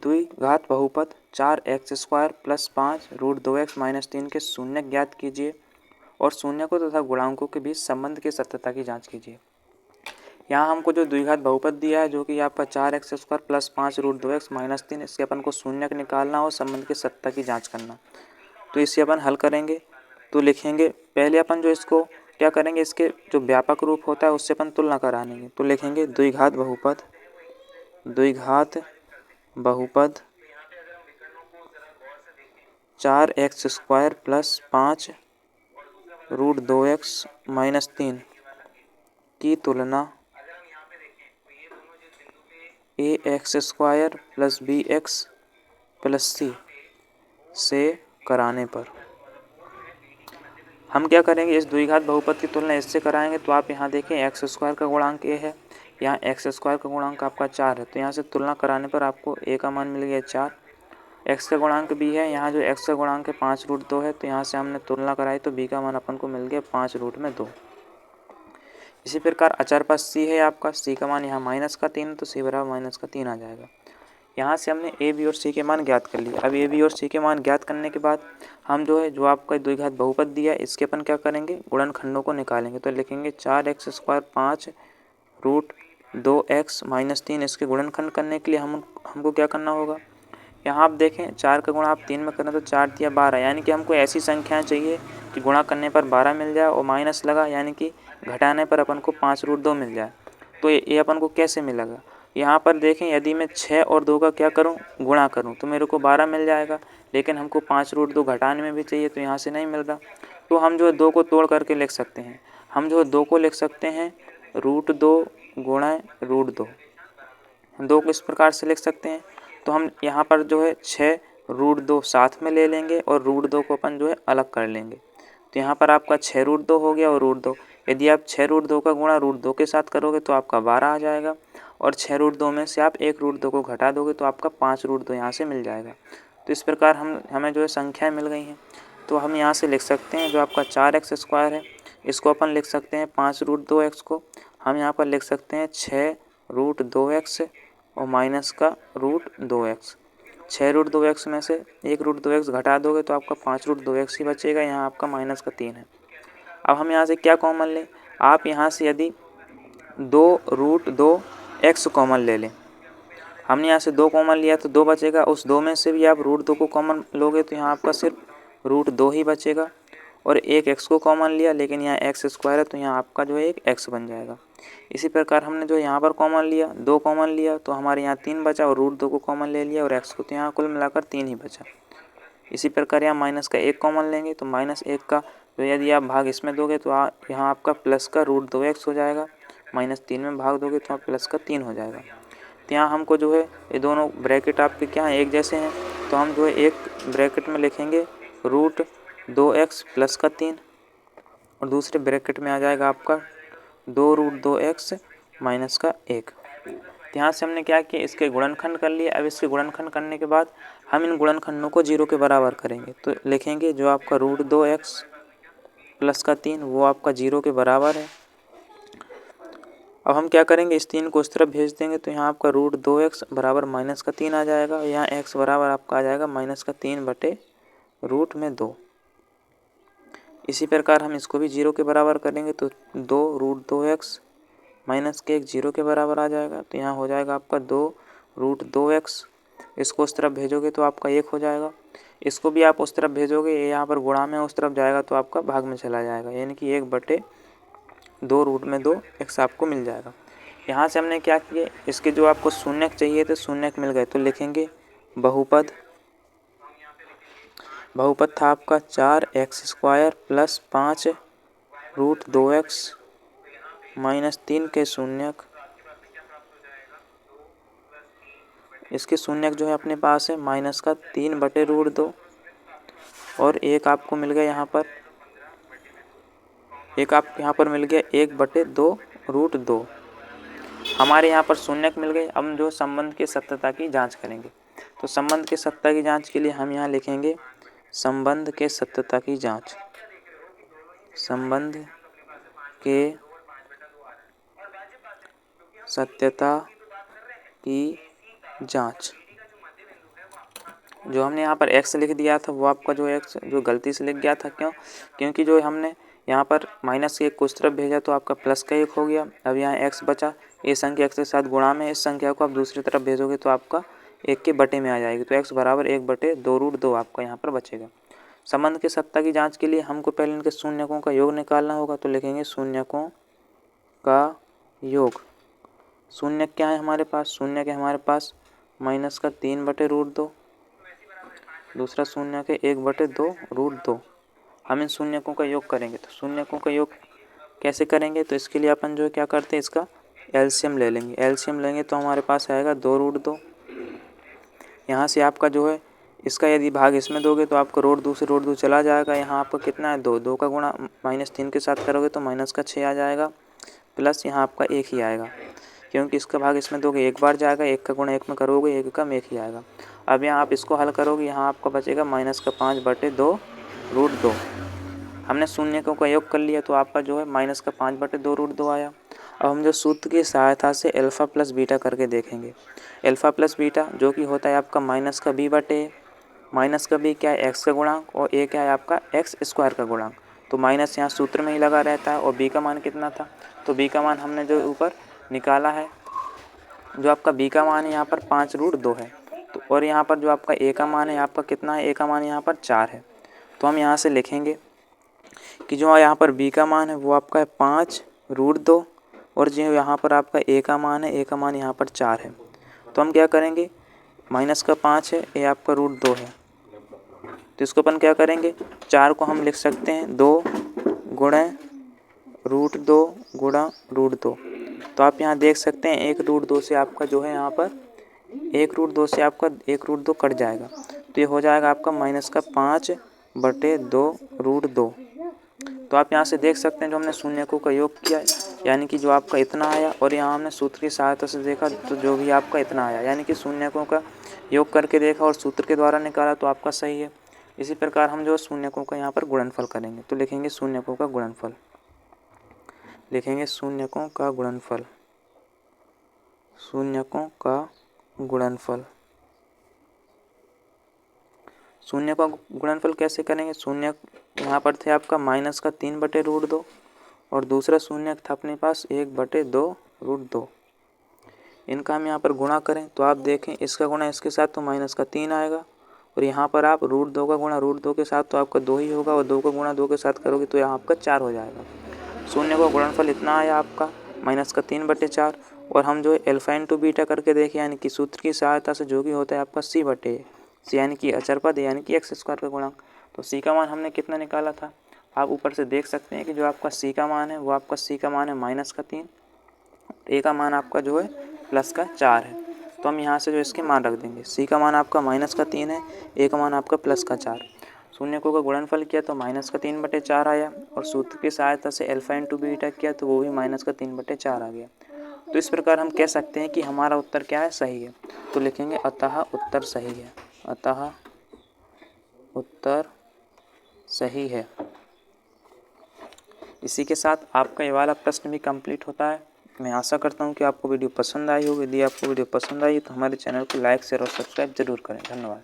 द्विघात बहुपद 4x² plus 5 root 2x minus 3 के शून्य ज्ञात कीजिए और शून्य को तथा गुणांकों के बीच संबंध की सत्यता की जांच कीजिए। यहाँ हमको जो द्विघात बहुपद दिया है जो कि आपका 4x² plus 5 root 2x minus 3, इसके अपन को शून्य निकालना और संबंध की सत्यता की जाँच करना। तो इसे अपन हल करेंगे तो लिखेंगे, पहले अपन जो इसको क्या करेंगे, इसके जो व्यापक रूप होता है उससे अपन तुलना कराएंगे। तो लिखेंगे द्विघात बहुपद 4x² plus 5 root 2x minus 3 की तुलना ax² plus bx plus c से कराने पर हम क्या करेंगे, इस द्विघात बहुपद की तुलना इससे कराएंगे। तो आप यहाँ देखें x² का गुणांक a है, यहाँ x² का गुणांक आपका 4 है। तो यहाँ से तुलना कराने पर आपको a का मान मिल गया 4, x का गुणांक b है, यहाँ जो x का गुणांक है 5 रूट 2 है। तो यहाँ से हमने तुलना कराई तो b का मान अपन को मिल गया 5 रूट में 2। इसी प्रकार अचर पद c है आपका, c का मान यहाँ -3, तो c बराबर -3 आ जाएगा। यहाँ से हमने a b और c के मान ज्ञात कर लिए। अब a b और c के मान ज्ञात करने के बाद हम जो आपका द्विघात बहुपद दिया इसके अपन क्या करेंगे, गुणनखंडों को निकालेंगे। तो लिखेंगे 4x² 5 रूट 2x माइनस 3, इसके गुणनखंड करने के लिए हमको क्या करना होगा, यहाँ आप देखें 4 का गुणा आप 3 में करें तो 4 दिया 12, यानी कि हमको ऐसी संख्याएं चाहिए कि गुणा करने पर 12 मिल जाए और माइनस लगा यानी कि घटाने पर अपन को 5 रूट 2 मिल जाए। तो ये अपन को कैसे मिलेगा, यहाँ पर देखें यदि मैं 6 और 2 का क्या करूँ, गुणा करूँ तो मेरे को 12 मिल जाएगा, लेकिन हमको 5 रूट 2 घटाने में भी चाहिए तो यहाँ से नहीं मिल रहा। तो हम 2 को तोड़ करके लिख सकते हैं, हम 2 को लिख सकते हैं रूट 2 गुणा रूट 2 को इस प्रकार से लिख सकते हैं। तो हम यहाँ पर 6 रूट 2 साथ में ले लेंगे और रूट 2 को अपन अलग कर लेंगे। तो यहाँ पर आपका 6 रूट 2 हो गया और रूट 2, यदि आप 6 रूट 2 का गुणा रूट 2 के साथ करोगे तो आपका 12 आ जाएगा और 6 रूट 2 में से आप 1 रूट 2 को घटा दोगे तो आपका 5 रूट 2 यहाँ से मिल जाएगा। तो इस प्रकार हमें संख्याएँ मिल गई हैं। तो हम यहाँ से लिख सकते हैं जो आपका 4x² है इसको अपन लिख सकते हैं 5 रूट 2x को हम यहाँ पर लिख सकते हैं 6 रूट 2x और माइनस का रूट 2x। 6 रूट 2x में से 1 रूट 2x घटा दोगे तो आपका 5 रूट 2x ही बचेगा, यहाँ आपका -3 है। अब हम यहाँ से क्या कॉमन लें, आप यहाँ से यदि 2 रूट 2x कॉमन ले लें, हमने यहाँ से 2 कॉमन लिया तो 2 बचेगा, उस 2 में से भी आप रूट 2 को कॉमन लोगे तो यहाँ आपका सिर्फ रूट 2 ही बचेगा और एक x को कॉमन लिया, लेकिन यहाँ x² है तो यहाँ आपका एक x बन जाएगा। इसी प्रकार हमने यहाँ पर कॉमन लिया 2 कॉमन लिया तो हमारे यहाँ 3 बचा और रूट 2 को कॉमन ले लिया और x को, तो यहाँ कुल मिलाकर 3 ही बचा। इसी प्रकार यहाँ माइनस का 1 कॉमन लेंगे तो -1 का यदि आप भाग इसमें दोगे तो यहाँ आपका प्लस का रूट 2x हो जाएगा, -3 में भाग दोगे तो प्लस का 3 हो जाएगा। तो यहाँ हमको ये दोनों ब्रैकेट आपके क्या हैं, एक जैसे हैं, तो हम एक ब्रैकेट में लिखेंगे रूट 2x प्लस का 3 और दूसरे ब्रैकेट में आ जाएगा आपका 2 रूट 2x माइनस का 1। यहाँ से हमने क्या किया, इसके गुणनखंड कर लिए। अब इसके गुणनखंड करने के बाद हम इन गुणनखंडों को 0 के बराबर करेंगे। तो लिखेंगे जो आपका रूट 2x प्लस का 3 वो आपका 0 के बराबर है। अब हम क्या करेंगे, इस 3 को उस तरफ भेज देंगे तो यहाँ आपका रूट 2x बराबर -3 आ जाएगा, यहाँ x बराबर आपका आ जाएगा -3 बटे रूट में 2। इसी प्रकार हम इसको भी 0 के बराबर करेंगे तो 2 रूट 2x माइनस के 1 0 के बराबर आ जाएगा। तो यहाँ हो जाएगा आपका 2 रूट 2x, इसको उस तरफ भेजोगे तो आपका 1 हो जाएगा, इसको भी आप उस तरफ भेजोगे, यहाँ पर गुणा में उस तरफ जाएगा तो आपका भाग में चला जाएगा, यानी कि 1 बटे 2 रूट में 2 x आपको मिल जाएगा। यहाँ से हमने क्या किया, इसके जो आपको शून्यक चाहिए थे शून्यक मिल गए। तो लिखेंगे बहुपद था आपका 4x² plus 5 root 2x minus 3 के शून्यक, इसके शून्यक है अपने पास है -3 बटे रूट 2 और एक आपको मिल गया यहाँ पर, एक आपको यहाँ पर मिल गया 1 बटे 2 रूट 2। हमारे यहाँ पर शून्यक मिल गए। अब हम संबंध की सत्यता की जांच करेंगे। तो संबंध के सत्यता की जांच के लिए हम यहाँ लिखेंगे संबंध के सत्यता की जांच, संबंध के सत्यता की जांच। जो हमने यहाँ पर x लिख दिया था वो आपका जो x जो गलती से लिख गया था, क्योंकि जो हमने यहाँ पर माइनस के एक को उस तरफ भेजा तो आपका प्लस का 1 हो गया। अब यहाँ x बचा, ये संख्या x के साथ गुणा में, इस संख्या को आप दूसरी तरफ भेजोगे तो आपका 1 के बटे में आ जाएगी, तो x बराबर 1/2√2 आपका यहाँ पर बचेगा। संबंध की सत्ता की जाँच के लिए हमको पहले इनके शून्यकों का योग निकालना होगा, तो लिखेंगे शून्यकों का योग। शून्य क्या है हमारे पास, शून्य के हमारे पास माइनस का 3/√2, दूसरा शून्य के 1/2√2। हम इन शून्यकों का योग करेंगे, तो शून्यकों का योग कैसे करेंगे, तो इसके लिए अपन जो क्या करते हैं, इसका एलसीएम ले लेंगे। एलसीएम लेंगे तो हमारे पास आएगा 2√2। यहाँ से आपका जो है इसका यदि भाग इसमें दोगे तो आपको √2 से √2 चला जाएगा। यहाँ आपका कितना है 2, 2 का गुणा -3 के साथ करोगे तो माइनस का 6 आ जाएगा, प्लस यहाँ आपका 1 ही आएगा, क्योंकि इसका भाग इसमें दोगे एक बार जाएगा, 1 का गुणा 1 में करोगे 1 कम 1 ही आएगा। अब यहाँ आप इसको हल करोगे, यहाँ आपका बचेगा -5/2√2। हमने शून्यकों का योग कर लिया तो आपका जो है -5/2√2 आया। अब हम जो सूत्र की सहायता से अल्फ़ा प्लस बीटा करके देखेंगे। अल्फ़ा प्लस बीटा जो कि होता है आपका माइनस का b क्या है x का गुणांक, और a क्या है आपका x² का गुणांक। तो माइनस यहाँ सूत्र में ही लगा रहता है, और b का मान कितना था, तो b का मान हमने जो ऊपर निकाला है, जो आपका b का मान है यहाँ पर 5√2 है, तो और यहाँ पर जो आपका a का मान है आपका कितना है, a का मान यहाँ पर 4 है। तो हम यहाँ से लिखेंगे कि जो यहाँ पर b का मान है वो आपका है 5√2, और जो यहाँ पर आपका a का मान है, a का मान यहाँ पर 4 है। तो हम क्या करेंगे, माइनस का 5 है, a आपका √2 है, तो इसको अपन क्या करेंगे, 4 को हम लिख सकते हैं 2 गुणे √2 गुणा √2। तो आप यहाँ देख सकते हैं 1√2 से आपका जो है यहाँ पर 1√2 से आपका 1√2 कट जाएगा, तो ये हो जाएगा आपका -5/2√2। तो आप यहाँ से देख सकते हैं जो हमने शून्यकों का योग किया, यानी कि जो आपका इतना आया, और यहाँ हमने सूत्र की सहायता से देखा तो जो भी आपका इतना आया, यानी कि शून्यकों का योग करके देखा और सूत्र के द्वारा निकाला तो आपका सही है। इसी प्रकार हम जो शून्यकों का यहाँ पर गुणनफल करेंगे, तो लिखेंगे शून्यकों का गुणनफल, लिखेंगे शून्यकों का गुणनफल, शून्यकों का गुणनफल। शून्य का गुणनफल कैसे करेंगे, शून्य यहाँ पर थे आपका -3/√2, और दूसरा शून्य था अपने पास 1/2√2। इनका हम यहाँ पर गुणा करें तो आप देखें इसका गुणा इसके साथ तो -3 आएगा, और यहाँ पर आप √2 का गुणा √2 के साथ तो आपका 2 ही होगा, और 2 का गुणा 2 के साथ करोगे तो यहाँ आपका 4 हो जाएगा। शून्य का गुणनफल इतना आया आपका -3/4, और हम जो है अल्फ़ा इंटू बीटा करके देखें, यानी कि सूत्र की सहायता से जो कि होता है आपका c/a, यानी कि अचर पद यानी कि x² का गुणांक। तो c का मान हमने कितना निकाला था, आप ऊपर से देख सकते हैं कि जो आपका c का मान है वो आपका c का मान है -3, a का मान आपका जो है +4 है। तो हम यहाँ से जो इसके मान रख देंगे, c का मान आपका -3 है, a का मान आपका +4। शून्यकों का गुणनफल किया तो -3/4 आया, और सूत्र की सहायता से अल्फ़ा इंटू बीटा किया तो वो भी -3/4 आ गया। तो इस प्रकार हम कह सकते हैं कि हमारा उत्तर क्या है, सही है। तो लिखेंगे अतः उत्तर सही है, अतः उत्तर सही है। इसी के साथ आपका ये वाला प्रश्न भी कंप्लीट होता है। मैं आशा करता हूँ कि आपको वीडियो पसंद आई होगी। यदि आपको वीडियो पसंद आई तो हमारे चैनल को लाइक शेयर और सब्सक्राइब जरूर करें। धन्यवाद।